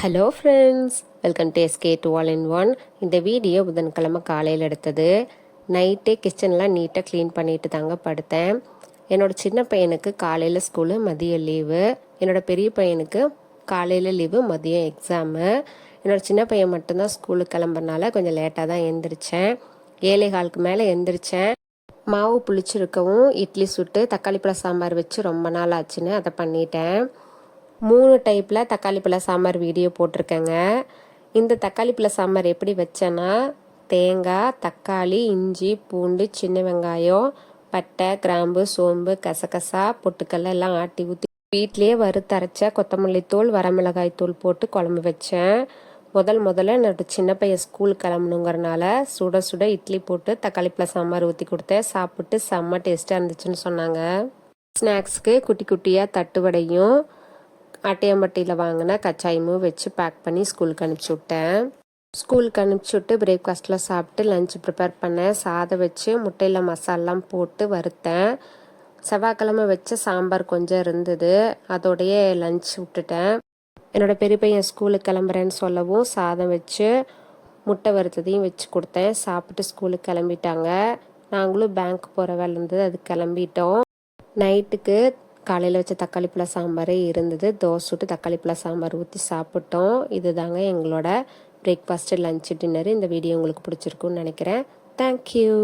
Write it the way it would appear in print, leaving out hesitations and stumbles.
Hello friends, welcome to S K to all in one. இந்த video புதன்கிழமை காலையில் எடுத்தது. நைட்டே கிச்சன்லாம் நீட்டாக க்ளீன் பண்ணிட்டு தாங்க படுத்தேன். என்னோடய சின்ன பையனுக்கு காலையில் ஸ்கூலு, மதியம் லீவு. என்னோடய பெரிய பையனுக்கு காலையில் லீவு, மதியம் எக்ஸாமு. என்னோடய சின்ன பையன் மட்டும்தான் ஸ்கூலுக்கு கிளம்புறனால கொஞ்சம் லேட்டாக தான் எழுந்திரிச்சேன். 7:15க்கு மேலே எழுந்திரிச்சேன். மாவு புளிச்சிருக்கவும் இட்லி சுட்டு தக்காளி பழ சாம்பார் வச்சு ரொம்ப நாள் ஆச்சுன்னு அதை பண்ணிட்டேன். 3 டைப்பில் தக்காளி பழ சாம்பார் வீடியோ போட்டிருக்கேங்க. இந்த தக்காளி பழ சாம்பார் எப்படி வச்சேன்னா, தேங்காய், தக்காளி, இஞ்சி, பூண்டு, சின்ன வெங்காயம், பட்டை, கிராம்பு, சோம்பு, கசகசா, பொட்டுக்கல்ல எல்லாம் ஆட்டி ஊற்றி வீட்லேயே வறுத்தரைச்ச கொத்தமல்லி தூள், வரமிளகாய் தூள் போட்டு குழம்பு வச்சேன். முதல்ல என்னோட சின்ன பையன் ஸ்கூல் கிளம்பணுங்கிறனால சுட சுட இட்லி போட்டு தக்காளி பழ சாம்பார் ஊற்றி கொடுத்தேன். சாப்பிட்டு செம்ம டேஸ்ட்டாக இருந்துச்சுன்னு சொன்னாங்க. ஸ்நாக்ஸ்க்கு குட்டி குட்டியாக தட்டுவடையும் ஆட்டையம்பட்டியில் வாங்கின கச்சாயமும் வச்சு பேக் பண்ணி ஸ்கூலுக்கு அனுப்பிச்சி விட்டேன். ஸ்கூலுக்கு அனுப்பிச்சி விட்டு பிரேக்ஃபாஸ்ட்டில் சாப்பிட்டு லஞ்ச் ப்ரிப்பேர் பண்ணேன். சாதம் வச்சு முட்டையில் மசாலாம் போட்டு வறுத்தேன். செவ்வாய்க்கிழமை வச்ச சாம்பார் கொஞ்சம் இருந்தது, அதோடைய லஞ்ச் விட்டுட்டேன். என்னோடய பெரிய பையன் ஸ்கூலுக்கு கிளம்புறேன்னு சொல்லவும் சாதம் வச்சு முட்டை வறுத்ததையும் வச்சு கொடுத்தேன். சாப்பிட்டு ஸ்கூலுக்கு கிளம்பிட்டாங்க. நாங்களும் பேங்க் போகிற வேலை இருந்தது, அது கிளம்பிட்டோம். நைட்டுக்கு காலையில் வச்ச தக்காளி பழ சாம்பாரே இருந்தது. தோசை சுட்டு தக்காளி பழ சாம்பார் ஊற்றி சாப்பிட்டோம். இது தாங்க எங்களோட பிரேக்ஃபாஸ்ட்டு, லஞ்சு, டின்னரு. இந்த வீடியோ உங்களுக்கு பிடிச்சிருக்குன்னு நினைக்கிறேன். தேங்க்யூ.